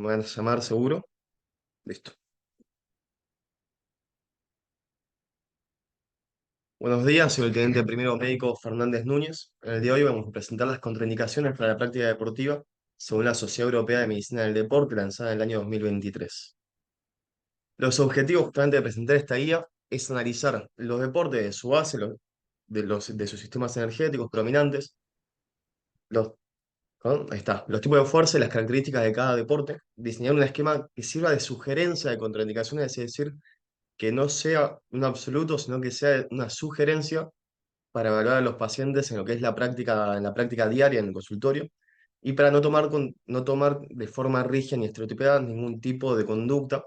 Me van a llamar seguro. Listo. Buenos días, soy el teniente primero médico Fernández Núñez. En el día de hoy vamos a presentar las contraindicaciones para la práctica deportiva según la Sociedad Europea de Medicina del Deporte, lanzada en el año 2023. Los objetivos justamente de presentar esta guía es analizar los deportes de su base, de sus sistemas energéticos predominantes, los, ¿no? Ahí está, los tipos de fuerza y las características de cada deporte, diseñar un esquema que sirva de sugerencia de contraindicaciones, es decir, que no sea un absoluto, sino que sea una sugerencia para evaluar a los pacientes en lo que es en la práctica diaria en el consultorio, y para no tomar de forma rígida ni estereotipada ningún tipo de conducta,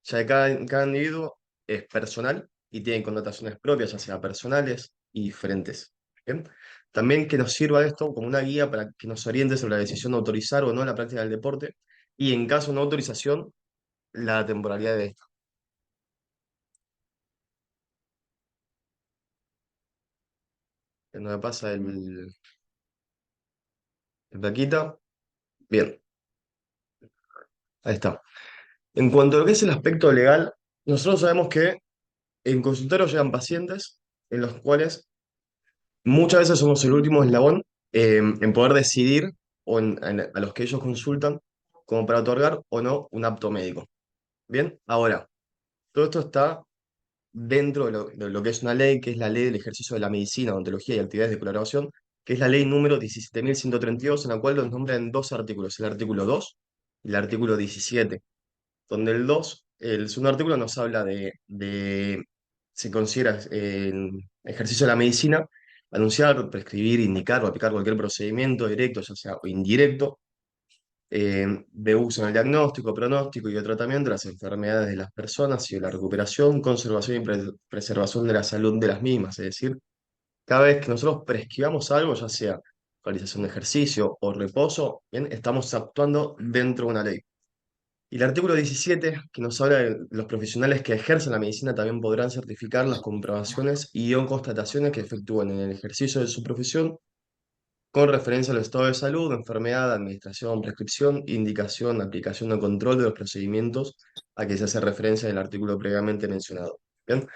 ya que cada individuo es personal y tiene connotaciones propias, ya sea personales y diferentes. ¿Bien? También que nos sirva esto como una guía para que nos oriente sobre la decisión de autorizar o no la práctica del deporte, y en caso de no autorización, la temporalidad de esto. Que no me pasa el plaquita. Bien, ahí está. En cuanto a lo que es el aspecto legal, nosotros sabemos que en consultorio llegan pacientes en los cuales muchas veces somos el último eslabón en poder decidir a los que ellos consultan como para otorgar o no un apto médico. Bien, ahora, todo esto está dentro de lo que es una ley, que es la ley del ejercicio de la medicina, odontología y actividades de colaboración, que es la ley número 17.132, en la cual nos nombran dos artículos, el artículo 2 y el artículo 17, donde el 2, el segundo artículo nos habla se considera ejercicio de la medicina, anunciar, prescribir, indicar o aplicar cualquier procedimiento directo, ya sea o indirecto, de uso en el diagnóstico, pronóstico y o tratamiento de las enfermedades de las personas y de la recuperación, conservación y preservación de la salud de las mismas. Es decir, cada vez que nosotros prescribamos algo, ya sea realización de ejercicio o reposo, bien, estamos actuando dentro de una ley. Y el artículo 17, que nos habla de los profesionales que ejercen la medicina, también podrán certificar las comprobaciones y o constataciones que efectúen en el ejercicio de su profesión con referencia al estado de salud, enfermedad, administración, prescripción, indicación, aplicación o control de los procedimientos a que se hace referencia en el artículo previamente mencionado. ¿Bien?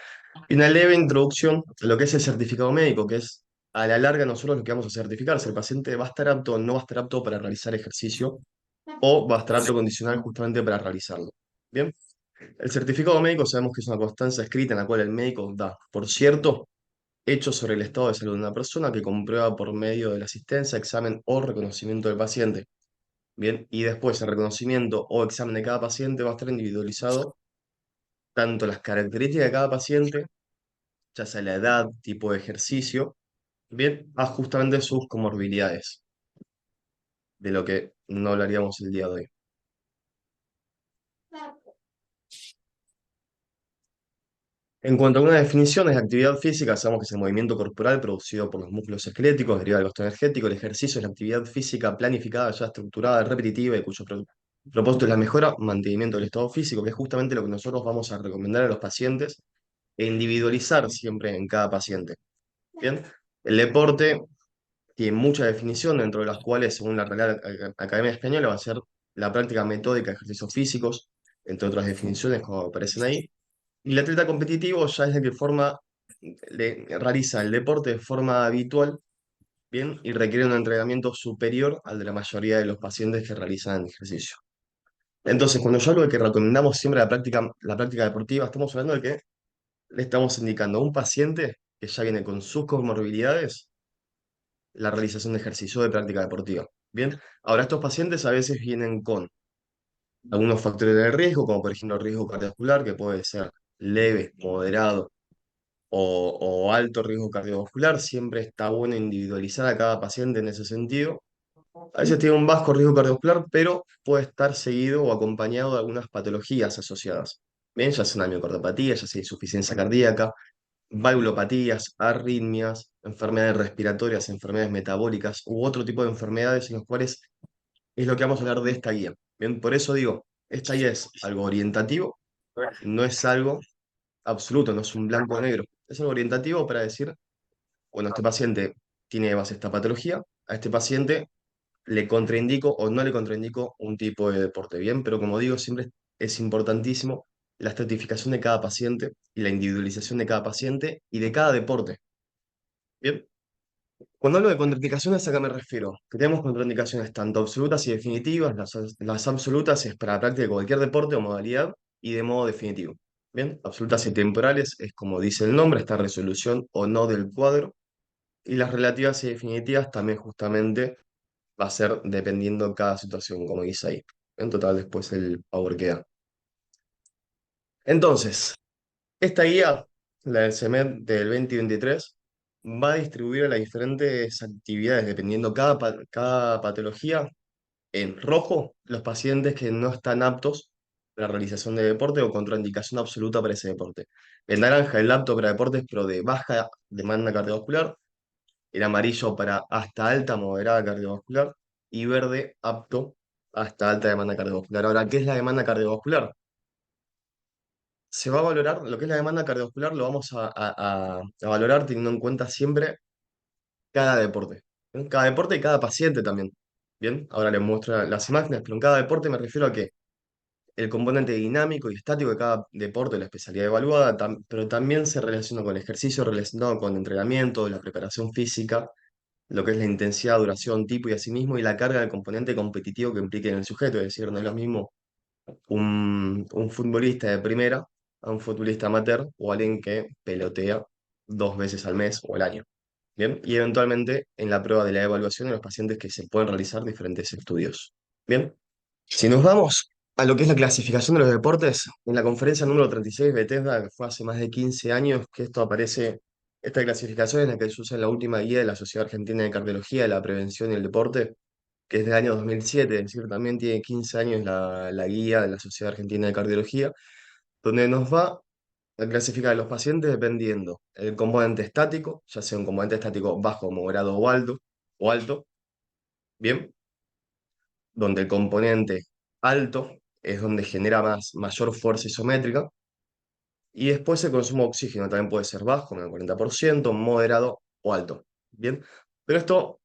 Y una leve introducción a lo que es el certificado médico, que es a la larga nosotros lo que vamos a certificar, si el paciente va a estar apto o no va a estar apto para realizar ejercicio, o va a estar apto condicional justamente para realizarlo. Bien, el certificado médico sabemos que es una constancia escrita en la cual el médico da, por cierto, hechos sobre el estado de salud de una persona que comprueba por medio de la asistencia, examen o reconocimiento del paciente. Bien, y después el reconocimiento o examen de cada paciente va a estar individualizado, tanto las características de cada paciente, ya sea la edad, tipo de ejercicio, bien, a justamente sus comorbilidades, de lo que no hablaríamos el día de hoy. En cuanto a algunas definiciones de actividad física, sabemos que es el movimiento corporal producido por los músculos esqueléticos, derivado del gasto energético. El ejercicio es la actividad física planificada, ya estructurada, repetitiva y cuyo propósito es la mejora, mantenimiento del estado físico, que es justamente lo que nosotros vamos a recomendar a los pacientes e individualizar siempre en cada paciente. Bien, el deporte tiene mucha definición, dentro de las cuales, según la Real Academia Española, va a ser la práctica metódica de ejercicios físicos, entre otras definiciones como aparecen ahí. Y el atleta competitivo ya es el que realiza el deporte de forma habitual, bien, y requiere un entrenamiento superior al de la mayoría de los pacientes que realizan ejercicio. Entonces, cuando yo hablo de que recomendamos siempre la práctica deportiva, estamos hablando de que le estamos indicando a un paciente que ya viene con sus comorbilidades la realización de ejercicio de práctica deportiva. Bien, ahora estos pacientes a veces vienen con algunos factores de riesgo, como por ejemplo el riesgo cardiovascular, que puede ser leve, moderado o alto riesgo cardiovascular. Siempre está bueno individualizar a cada paciente en ese sentido. A veces tiene un bajo riesgo cardiovascular, pero puede estar seguido o acompañado de algunas patologías asociadas. Bien, ya sea una miocardiopatía, ya sea insuficiencia cardíaca, valvulopatías, arritmias, enfermedades respiratorias, enfermedades metabólicas u otro tipo de enfermedades en las cuales es lo que vamos a hablar de esta guía. Bien, por eso digo, esta guía es algo orientativo, no es algo absoluto, no es un blanco o negro. Es algo orientativo para decir, bueno, este paciente tiene base esta patología, a este paciente le contraindico o no le contraindico un tipo de deporte, ¿bien? Pero como digo, siempre es importantísimo la estratificación de cada paciente y la individualización de cada paciente y de cada deporte, ¿bien? Cuando hablo de contraindicaciones, ¿a qué me refiero? Que tenemos contraindicaciones tanto absolutas y definitivas. Las absolutas es para la práctica de cualquier deporte o modalidad y de modo definitivo. Bien, absolutas y temporales es como dice el nombre, esta resolución o no del cuadro. Y las relativas y definitivas también justamente va a ser dependiendo cada situación, como dice ahí. En total después el power que da. Entonces, esta guía, la del CEMED del 2023, va a distribuir las diferentes actividades dependiendo cada patología. En rojo, los pacientes que no están aptos para la realización de deporte o contraindicación absoluta para ese deporte. En naranja, el apto para deportes pero de baja demanda cardiovascular. El amarillo para hasta alta moderada cardiovascular. Y verde, apto hasta alta demanda cardiovascular. Ahora, ¿qué es la demanda cardiovascular? Se va a valorar, lo que es la demanda cardiovascular, lo vamos a valorar teniendo en cuenta siempre cada deporte. ¿Bien? Cada deporte y cada paciente también. Bien, ahora les muestro las imágenes, pero en cada deporte me refiero a que el componente dinámico y estático de cada deporte, la especialidad evaluada, pero también se relaciona con el ejercicio relacionado con entrenamiento, la preparación física, lo que es la intensidad, duración, tipo y asimismo, y la carga del componente competitivo que implique en el sujeto. Es decir, no es lo mismo un futbolista de primera a un futbolista amateur o alguien que pelotea 2 veces al mes o al año. Bien, y eventualmente en la prueba de la evaluación de los pacientes que se pueden realizar diferentes estudios. Bien, si nos vamos a lo que es la clasificación de los deportes, en la conferencia número 36 de Bethesda, que fue hace más de 15 años que esto aparece, esta clasificación es la que se usa en la última guía de la Sociedad Argentina de Cardiología de la Prevención y el Deporte, que es del año 2007, es decir, también tiene 15 años la guía de la Sociedad Argentina de Cardiología, donde nos va a clasificar a los pacientes dependiendo el componente estático, ya sea un componente estático bajo, moderado o alto, bien, donde el componente alto es donde genera mayor fuerza isométrica, y después el consumo de oxígeno también puede ser bajo, en el 40%, moderado o alto, bien. Pero esto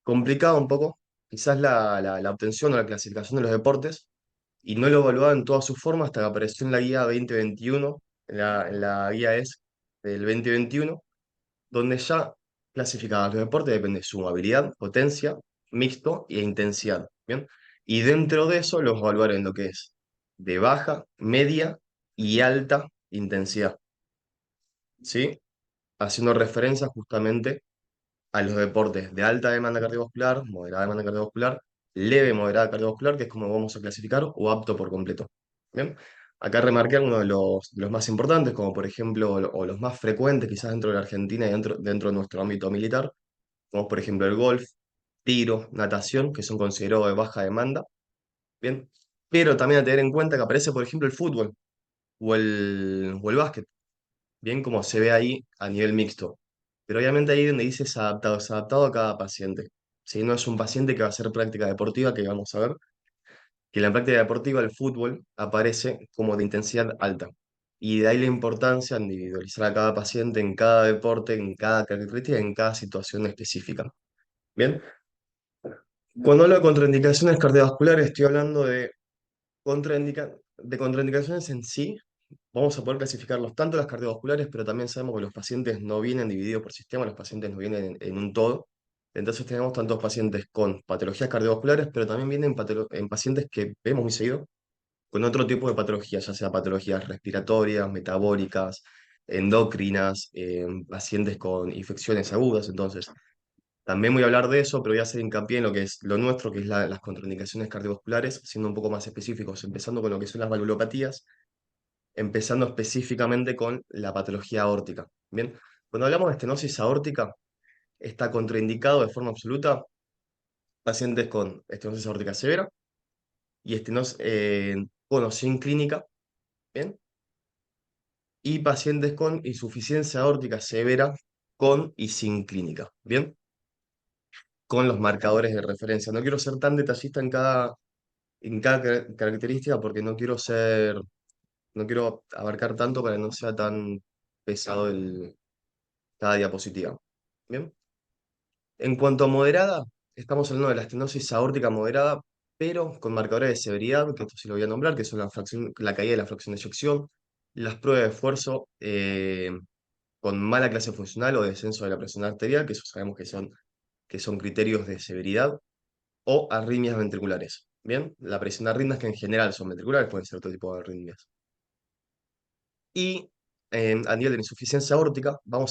complicaba un poco, quizás la obtención o la clasificación de los deportes, y no lo evaluaba en todas sus formas hasta que apareció en la guía 2021, en la guía es del 2021, donde ya clasificaba los deportes, depende de su movilidad, potencia, mixto e intensidad, ¿bien? Y dentro de eso los evaluaron en lo que es de baja, media y alta intensidad, ¿sí? Haciendo referencia justamente a los deportes de alta demanda cardiovascular, moderada demanda cardiovascular, leve moderada cardiovascular, que es como vamos a clasificar, o apto por completo. ¿Bien? Acá remarqué uno de los más importantes, como por ejemplo, o los más frecuentes quizás dentro de la Argentina y dentro de nuestro ámbito militar, como por ejemplo el golf, tiro, natación, que son considerados de baja demanda. ¿Bien? Pero también a tener en cuenta que aparece, por ejemplo, el fútbol o el básquet, bien como se ve ahí a nivel mixto. Pero obviamente ahí donde dice es adaptado a cada paciente. Si no es un paciente que va a hacer práctica deportiva, que vamos a ver, que en la práctica deportiva el fútbol aparece como de intensidad alta. Y de ahí la importancia de individualizar a cada paciente en cada deporte, en cada característica, en cada situación específica. Bien, cuando hablo de contraindicaciones cardiovasculares, estoy hablando de contraindicaciones en sí. Vamos a poder clasificarlos tanto las cardiovasculares, pero también sabemos que los pacientes no vienen divididos por sistema, los pacientes no vienen en un todo. Entonces tenemos tantos pacientes con patologías cardiovasculares, pero también vienen en pacientes que vemos muy seguido con otro tipo de patologías, ya sea patologías respiratorias, metabólicas, endocrinas, pacientes con infecciones agudas. Entonces, también voy a hablar de eso, pero voy a hacer hincapié en lo que es lo nuestro, que es las contraindicaciones cardiovasculares, siendo un poco más específicos, empezando con lo que son las valvulopatías, empezando específicamente con la patología aórtica. Bien, cuando hablamos de estenosis aórtica, está contraindicado de forma absoluta pacientes con estenosis aórtica severa y estenosis con o sin clínica, ¿bien? Y pacientes con insuficiencia aórtica severa con y sin clínica, ¿bien? Con los marcadores de referencia. No quiero ser tan detallista en cada característica porque no quiero abarcar tanto para que no sea tan pesado cada diapositiva. Bien. En cuanto a moderada, estamos hablando de la estenosis aórtica moderada, pero con marcadores de severidad, que esto sí lo voy a nombrar, que son la caída de la fracción de eyección, las pruebas de esfuerzo con mala clase funcional o descenso de la presión arterial, que eso sabemos que son criterios de severidad, o arritmias ventriculares. Bien, la presión arritmias que en general son ventriculares, pueden ser otro tipo de arritmias. Y a nivel de la insuficiencia aórtica, va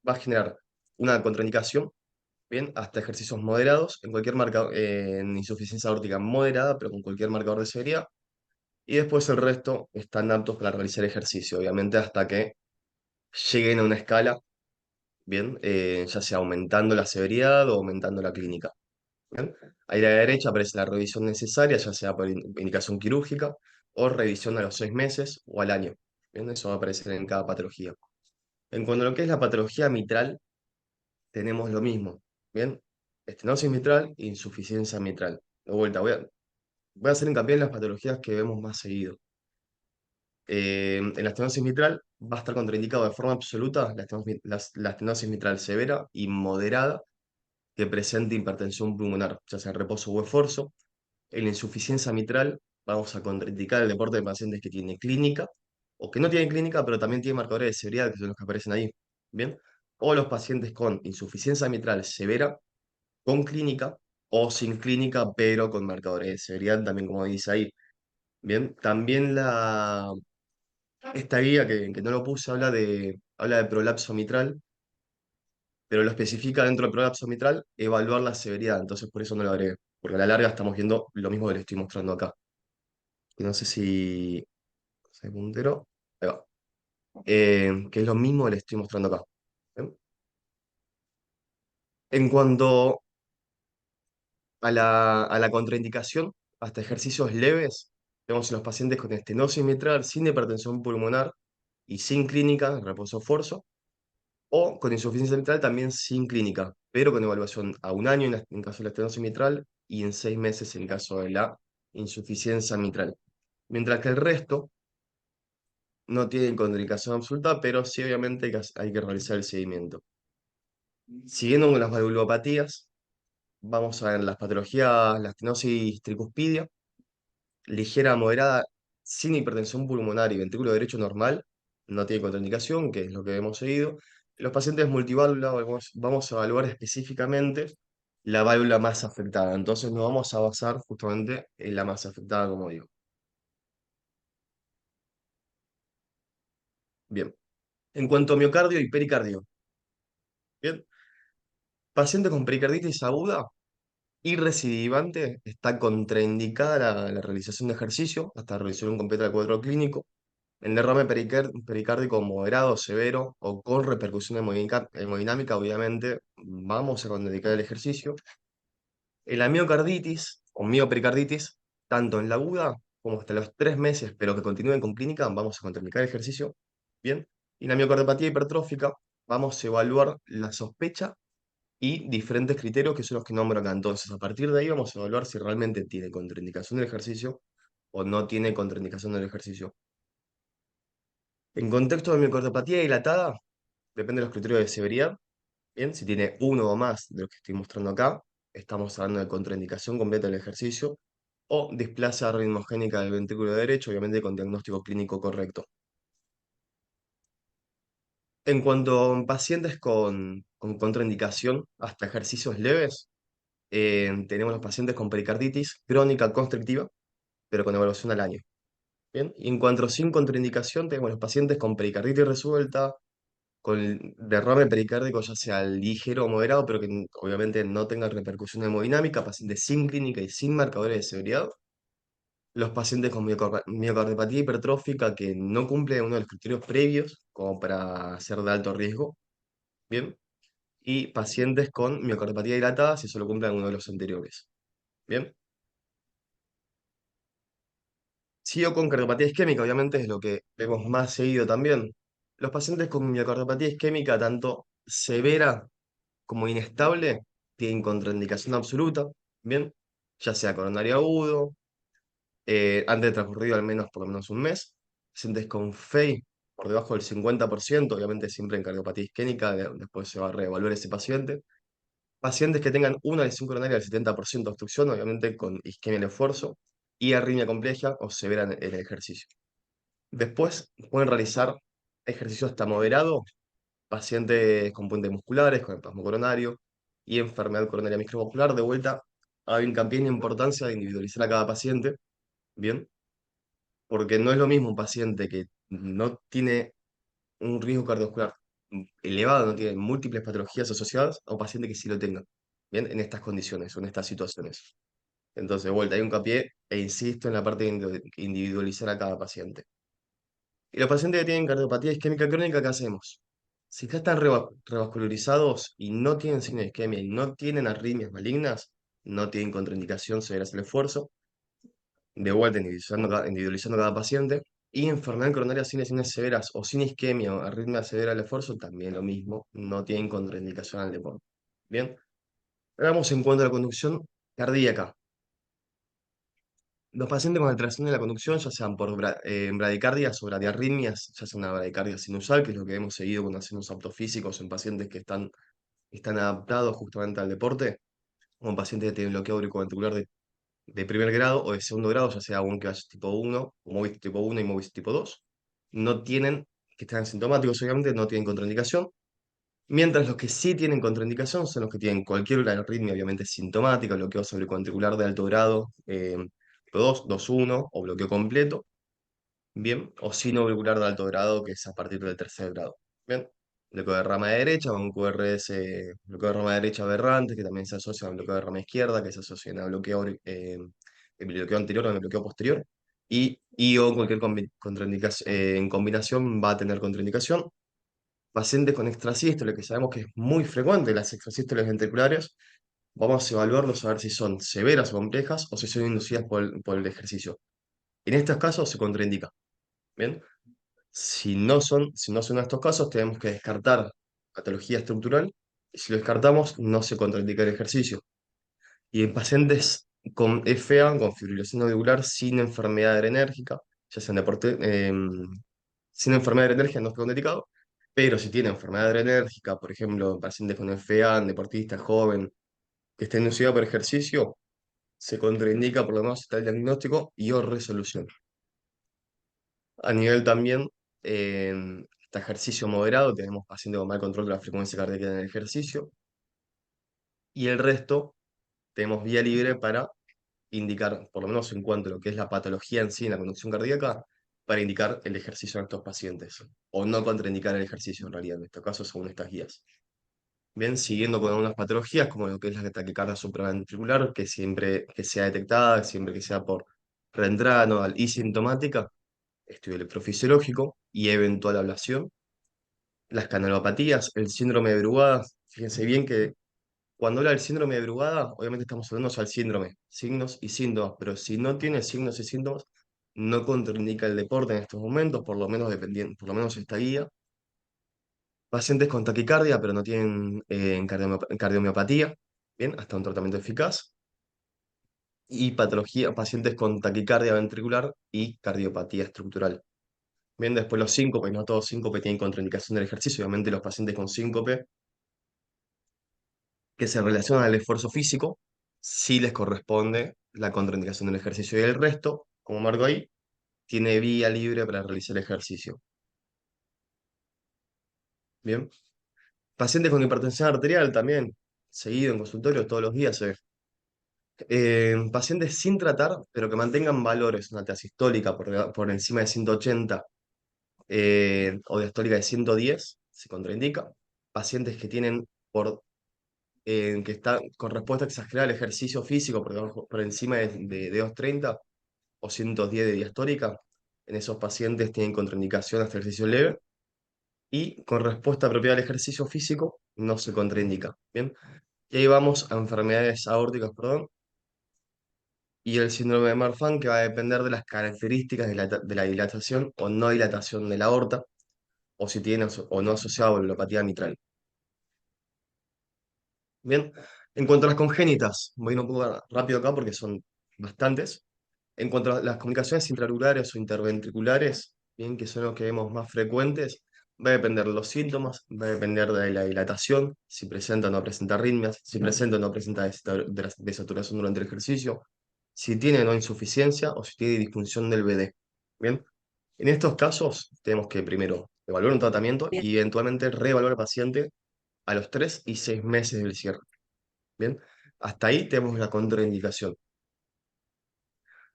a generar una contraindicación, bien, hasta ejercicios moderados, en cualquier marcador, en insuficiencia aórtica moderada, pero con cualquier marcador de severidad. Y después el resto están aptos para realizar ejercicio, obviamente hasta que lleguen a una escala, bien, ya sea aumentando la severidad o aumentando la clínica. ¿Bien? Ahí a la derecha aparece la revisión necesaria, ya sea por indicación quirúrgica o revisión a los 6 meses o al año. ¿Bien? Eso va a aparecer en cada patología. En cuanto a lo que es la patología mitral, tenemos lo mismo. ¿Bien? Estenosis mitral e insuficiencia mitral. De vuelta, voy a hacer hincapié en las patologías que vemos más seguido. En la estenosis mitral va a estar contraindicado de forma absoluta la estenosis mitral severa y moderada que presente hipertensión pulmonar, ya sea reposo o esfuerzo. En la insuficiencia mitral vamos a contraindicar el deporte de pacientes que tienen clínica o que no tienen clínica, pero también tienen marcadores de severidad, que son los que aparecen ahí. ¿Bien? O los pacientes con insuficiencia mitral severa, con clínica o sin clínica, pero con marcadores de severidad, también como dice ahí. Bien, también esta guía que no lo puse habla de prolapso mitral, pero lo especifica dentro del prolapso mitral, evaluar la severidad, entonces por eso no lo agregué, porque a la larga estamos viendo lo mismo que le estoy mostrando acá. Y no sé si... ¿hay puntero? Ahí va. Que es lo mismo que le estoy mostrando acá. ¿Bien? En cuanto a la contraindicación, hasta ejercicios leves, vemos en los pacientes con estenosis mitral, sin hipertensión pulmonar y sin clínica, reposo forzo, o con insuficiencia mitral también sin clínica, pero con evaluación a un año en caso de la estenosis mitral y en 6 meses en caso de la insuficiencia mitral. Mientras que el resto no tienen contraindicación absoluta, pero sí obviamente hay que realizar el seguimiento. Siguiendo con las valvulopatías, vamos a ver las patologías, la estenosis tricuspidia, ligera a moderada, sin hipertensión pulmonar y ventrículo derecho normal, no tiene contraindicación, que es lo que hemos seguido. Los pacientes multiválvula vamos a evaluar específicamente la válvula más afectada, entonces nos vamos a basar justamente en la más afectada, como digo. Bien. En cuanto a miocardio y pericardio, bien. Paciente con pericarditis aguda y recidivante está contraindicada la realización de ejercicio hasta revisión completa del cuadro clínico. En derrame pericárdico moderado, severo o con repercusión hemodinámica, obviamente, vamos a contraindicar el ejercicio. En la miocarditis o miopericarditis, tanto en la aguda como hasta los 3 meses, pero que continúen con clínica, vamos a contraindicar el ejercicio. Bien. Y la miocardiopatía hipertrófica, vamos a evaluar la sospecha y diferentes criterios que son los que nombro acá. Entonces, a partir de ahí vamos a evaluar si realmente tiene contraindicación del ejercicio o no tiene contraindicación del ejercicio. En contexto de miocardiopatía dilatada, depende de los criterios de severidad. Bien, si tiene uno o más de los que estoy mostrando acá, estamos hablando de contraindicación completa del ejercicio o displasia ritmogénica del ventrículo derecho, obviamente con diagnóstico clínico correcto. En cuanto a pacientes con contraindicación hasta ejercicios leves, tenemos los pacientes con pericarditis crónica constrictiva, pero con evaluación al año. Bien, y en cuanto sin contraindicación, tenemos los pacientes con pericarditis resuelta, con derrame pericárdico, ya sea ligero o moderado, pero que obviamente no tenga repercusión hemodinámica, pacientes sin clínica y sin marcadores de severidad. Los pacientes con miocardiopatía hipertrófica que no cumplen uno de los criterios previos, como para ser de alto riesgo. Bien. Y pacientes con miocardiopatía dilatada si solo cumplen uno de los anteriores. Bien. Sigo con cardiopatía isquémica, obviamente es lo que vemos más seguido también. Los pacientes con miocardiopatía isquémica, tanto severa como inestable, tienen contraindicación absoluta, ¿bien? Ya sea coronario agudo, antes de transcurrido al menos por lo menos un mes. Pacientes con FEI por debajo del 50%, obviamente siempre en cardiopatía isquémica, después se va a reevaluar ese paciente. Pacientes que tengan una lesión coronaria del 70% de obstrucción, obviamente con isquemia en el esfuerzo, y arritmia compleja o severa en el ejercicio. Después pueden realizar ejercicio hasta moderado, pacientes con puentes musculares, con espasmo coronario y enfermedad coronaria microvascular. De vuelta, hay hincapié en la importancia de individualizar a cada paciente, ¿bien? Porque no es lo mismo un paciente que no tiene un riesgo cardiovascular elevado, no tiene múltiples patologías asociadas, a un paciente que sí lo tenga, ¿bien? En estas condiciones o en estas situaciones. Entonces, de vuelta, hay un hincapié e insisto en la parte de individualizar a cada paciente. Y los pacientes que tienen cardiopatía isquémica crónica, ¿qué hacemos? Si ya están revascularizados y no tienen signo de isquemia y no tienen arritmias malignas, no tienen contraindicación severa el esfuerzo, de vuelta individualizando cada paciente, y enfermedad coronaria sin lesiones severas o sin isquemia o arritmia severa del esfuerzo, también lo mismo, no tienen contraindicación al deporte. Bien, hagamos en cuanto a la conducción cardíaca. Los pacientes con alteración de la conducción, ya sean por bradicardias o bradiarritmias, ya sea una bradicardia sinusal, que es lo que hemos seguido cuando hacemos aptos físicos en pacientes que están adaptados justamente al deporte, o en pacientes que tienen bloqueo auriculoventricular de primer grado o de segundo grado, ya sea bronquiolitis tipo 1, o movitis tipo 1 y movitis tipo 2, no tienen, que están sintomáticos obviamente, no tienen contraindicación, mientras los que sí tienen contraindicación son los que tienen cualquier arritmia obviamente sintomática, bloqueo auriculoventricular de alto grado, tipo 2, 2-1 o bloqueo completo, bien, o sino auricular de alto grado, que es a partir del tercer grado, bien. Bloqueo de rama derecha, un QRS, bloqueo de rama derecha aberrante, que también se asocia a un bloqueo de rama izquierda, que se asocia a bloqueo, el bloqueo anterior o el bloqueo posterior, y o cualquier contraindicación, en combinación va a tener contraindicación. Pacientes con extrasístole, que sabemos que es muy frecuente las extrasístoles ventriculares, vamos a evaluarlos a ver si son severas o complejas o si son inducidas por el ejercicio. En estos casos se contraindica. ¿Bien? Si no son estos casos, tenemos que descartar patología estructural, y si lo descartamos, no se contraindica el ejercicio. Y en pacientes con FA, con fibrilación auricular, sin enfermedad adrenérgica, ya sean sin enfermedad adrenérgica, no está contraindicado, pero si tiene enfermedad adrenérgica, por ejemplo, en pacientes con FA, deportista joven, que esté inducida por ejercicio, se contraindica por lo menos está el diagnóstico y o resolución. A nivel también, está ejercicio moderado, tenemos pacientes con mal control de la frecuencia cardíaca en el ejercicio, y el resto tenemos vía libre para indicar, por lo menos en cuanto a lo que es la patología en sí, en la conducción cardíaca, para indicar el ejercicio en estos pacientes, o no contraindicar el ejercicio en realidad, en estos casos, según estas guías. Bien, siguiendo con algunas patologías, como lo que es la taquicardia supraventricular, que siempre que sea detectada, siempre que sea por reentrada nodal y sintomática, estudio electrofisiológico y eventual ablación. Las canalopatías, el síndrome de Brugada, fíjense bien que cuando habla del síndrome de Brugada, obviamente estamos hablando al síndrome, signos y síntomas, pero si no tiene signos y síntomas, no contraindica el deporte en estos momentos, por lo menos dependiendo, por lo menos esta guía. Pacientes con taquicardia, pero no tienen cardiomiopatía, bien, hasta un tratamiento eficaz. Y patología, pacientes con taquicardia ventricular y cardiopatía estructural. Bien, después los síncopes, no todos síncope tienen contraindicación del ejercicio, obviamente los pacientes con síncope que se relacionan al esfuerzo físico, sí les corresponde la contraindicación del ejercicio y el resto, como marco ahí, tiene vía libre para realizar ejercicio. Bien. Pacientes con hipertensión arterial también, seguido en consultorio todos los días. Pacientes sin tratar, pero que mantengan valores, una tasa sistólica por encima de 180 o diastólica de 110, se contraindica. Pacientes que tienen que está con respuesta exagerada al ejercicio físico por encima de 230 o 110 de diastólica, en esos pacientes tienen contraindicación hasta ejercicio leve, y con respuesta apropiada al ejercicio físico no se contraindica. Bien, y ahí vamos a enfermedades aórticas, perdón, y el síndrome de Marfan, que va a depender de las características de la dilatación o no dilatación de la aorta, o si tiene o no asociado a valvulopatía mitral. Bien, en cuanto a las congénitas, voy a ir un poco rápido acá porque son bastantes. En cuanto a las comunicaciones intraauriculares o interventriculares, bien, que son los que vemos más frecuentes, Va a depender de los síntomas, va a depender de la dilatación, si presenta o no presenta arritmias, si presenta o no presenta desaturación durante el ejercicio, si tiene o no insuficiencia o si tiene disfunción del BD. Bien, en estos casos tenemos que primero evaluar un tratamiento y eventualmente reevaluar al paciente a los 3 y 6 meses del cierre. Bien, hasta ahí tenemos la contraindicación.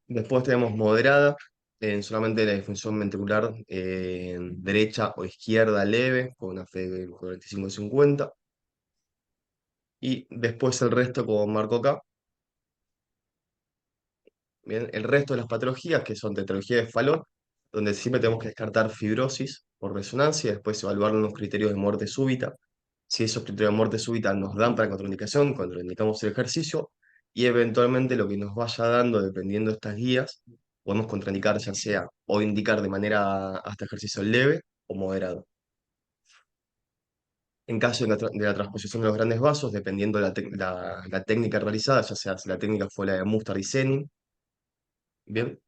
Después tenemos moderada, en solamente la disfunción ventricular derecha o izquierda leve, con una F de 45-50. Y después el resto, como marco acá, bien, el resto de las patologías, que son tetralogía de Fallot, donde siempre tenemos que descartar fibrosis por resonancia, y después evaluar unos criterios de muerte súbita. Si esos criterios de muerte súbita nos dan para contraindicación, contraindicamos el ejercicio, y eventualmente lo que nos vaya dando, dependiendo de estas guías, podemos contraindicar ya sea o indicar de manera hasta ejercicio leve o moderado. En caso de la transposición de los grandes vasos, dependiendo de la técnica realizada, ya sea si la técnica fue la de Mustard y Senning, ¿bien?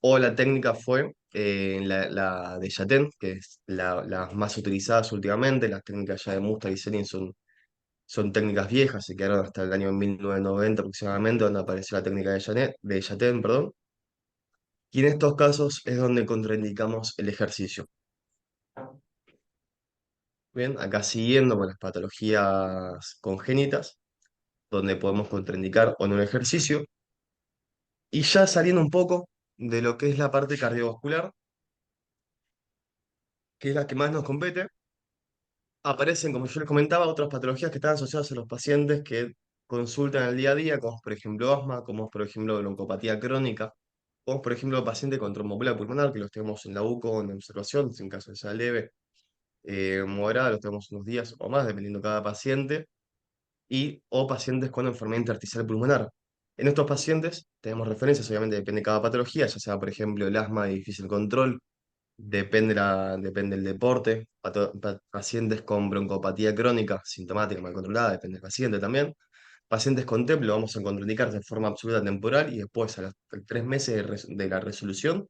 O la técnica fue la de Yaten, que es las más utilizadas últimamente. Las técnicas ya de Mustard y Senning son técnicas viejas, se quedaron hasta el año 1990 aproximadamente, donde apareció la técnica de Yaten, perdón. Y en estos casos es donde contraindicamos el ejercicio. Bien, acá siguiendo con las patologías congénitas, donde podemos contraindicar o no el ejercicio. Y ya saliendo un poco de lo que es la parte cardiovascular, que es la que más nos compete, aparecen, como yo les comentaba, otras patologías que están asociadas a los pacientes que consultan el día a día, como por ejemplo asma, como por ejemplo broncopatía crónica, como por ejemplo pacientes con tromboembolia pulmonar, que los tenemos en la UCO en observación, en caso de sea leve, moderada, los tenemos unos días o más, dependiendo de cada paciente, y o pacientes con enfermedad intersticial pulmonar. En estos pacientes tenemos referencias, obviamente depende de cada patología, ya sea por ejemplo el asma de difícil control, depende del deporte, pacientes con broncopatía crónica, sintomática, mal controlada, depende del paciente también. Pacientes con TEP lo vamos a contraindicar de forma absoluta temporal y después a los 3 meses de la resolución,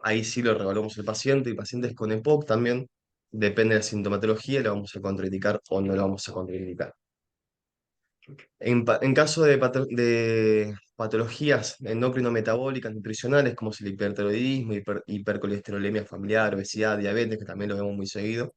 ahí sí lo revaluamos el paciente. Y pacientes con EPOC también, depende de la sintomatología, lo vamos a contraindicar o no lo vamos a contraindicar. En caso de patologías endocrino-metabólicas, nutricionales, como es el hipertiroidismo, hipercolesterolemia familiar, obesidad, diabetes, que también lo vemos muy seguido,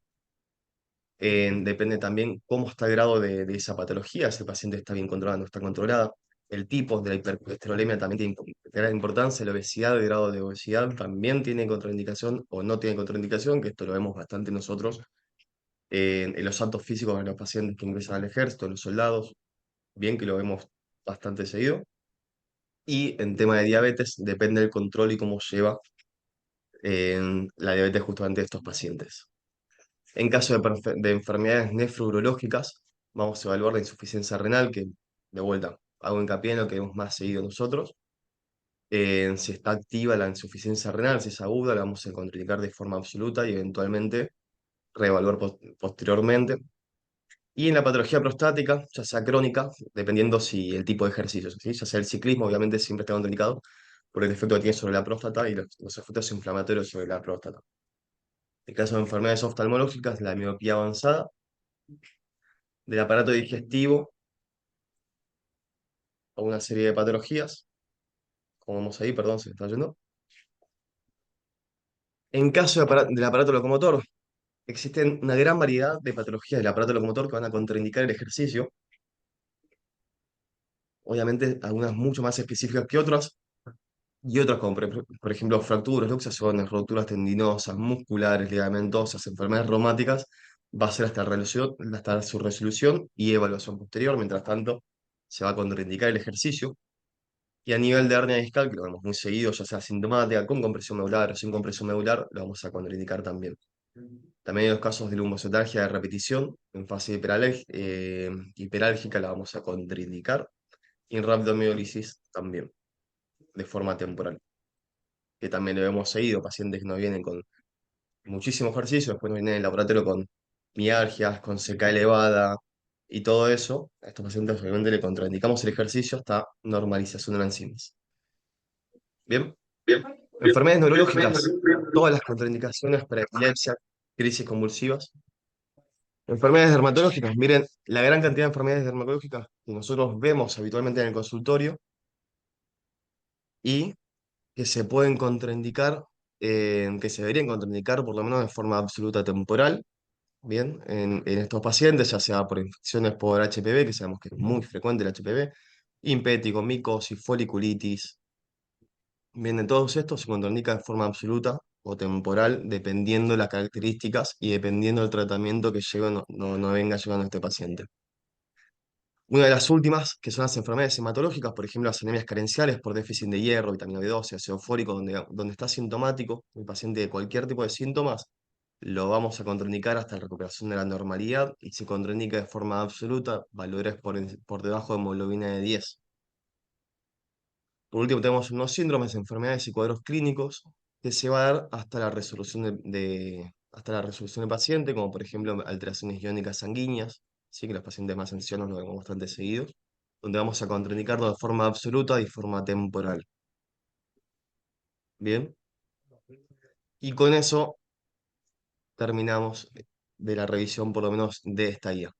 depende también cómo está el grado de esa patología, si el paciente está bien controlado o no está controlada. El tipo de la hipercolesterolemia también tiene gran importancia, la obesidad, el grado de obesidad también tiene contraindicación o no tiene contraindicación, que esto lo vemos bastante nosotros en los actos físicos de los pacientes que ingresan al ejército, en los soldados, bien que lo vemos bastante seguido. Y en tema de diabetes, depende del control y cómo lleva la diabetes justamente de estos pacientes. En caso de enfermedades nefrourológicas, vamos a evaluar la insuficiencia renal, que de vuelta hago hincapié en lo que hemos más seguido nosotros. Si está activa la insuficiencia renal, si es aguda, la vamos a contraindicar de forma absoluta y eventualmente reevaluar posteriormente. Y en la patología prostática, ya sea crónica, dependiendo si el tipo de ejercicio, ¿sí? Ya sea el ciclismo, obviamente siempre está contraindicado por el efecto que tiene sobre la próstata y los efectos inflamatorios sobre la próstata. En caso de enfermedades oftalmológicas, la miopía avanzada, del aparato digestivo o una serie de patologías, como vemos ahí, perdón, se me está yendo. En caso del aparato locomotor, existen una gran variedad de patologías del aparato locomotor que van a contraindicar el ejercicio, obviamente algunas mucho más específicas que otras, y otras como por ejemplo fracturas, luxaciones, roturas tendinosas, musculares, ligamentosas, enfermedades reumáticas, va a ser hasta su resolución y evaluación posterior. Mientras tanto, se va a contraindicar el ejercicio. Y a nivel de hernia discal, que lo vemos muy seguido, ya sea sintomática, con compresión medular o sin compresión medular, lo vamos a contraindicar también. También hay los casos de lumbocetalgia de repetición en fase hiperálgica, la vamos a contraindicar. Y en rhabdomiólisis también, de forma temporal, que también lo hemos seguido, pacientes que nos vienen con muchísimo ejercicio, después nos vienen en el laboratorio con mialgias, con CK elevada y todo eso. A estos pacientes obviamente le contraindicamos el ejercicio hasta normalización de las enzimas. Bien, Bien, enfermedades enfermedades neurológicas, neurológicas. todas las contraindicaciones para epilepsia. crisis convulsivas. Enfermedades dermatológicas. Miren, la gran cantidad de enfermedades dermatológicas que nosotros vemos habitualmente en el consultorio y que se pueden contraindicar, que se deberían contraindicar por lo menos de forma absoluta temporal, bien, en estos pacientes, ya sea por infecciones por HPV, que sabemos que es muy frecuente el HPV, impético, micosis, foliculitis, bien, en todos estos se contraindica de forma absoluta o temporal, dependiendo de las características y dependiendo del tratamiento que lleve o no venga llevando este paciente. Una de las últimas, que son las enfermedades hematológicas, por ejemplo, las anemias carenciales por déficit de hierro, vitamina B12, ácido fólico, donde está sintomático, el paciente de cualquier tipo de síntomas, lo vamos a contraindicar hasta la recuperación de la normalidad y se contraindica de forma absoluta valores por debajo de hemoglobina de 10. Por último, tenemos unos síndromes, enfermedades y cuadros clínicos que se va a dar hasta la resolución hasta la resolución del paciente, como por ejemplo alteraciones iónicas sanguíneas, sí que los pacientes más ancianos lo vemos bastante seguidos, donde vamos a contraindicarlo de forma absoluta y forma temporal. Bien, y con eso terminamos de la revisión por lo menos de esta guía.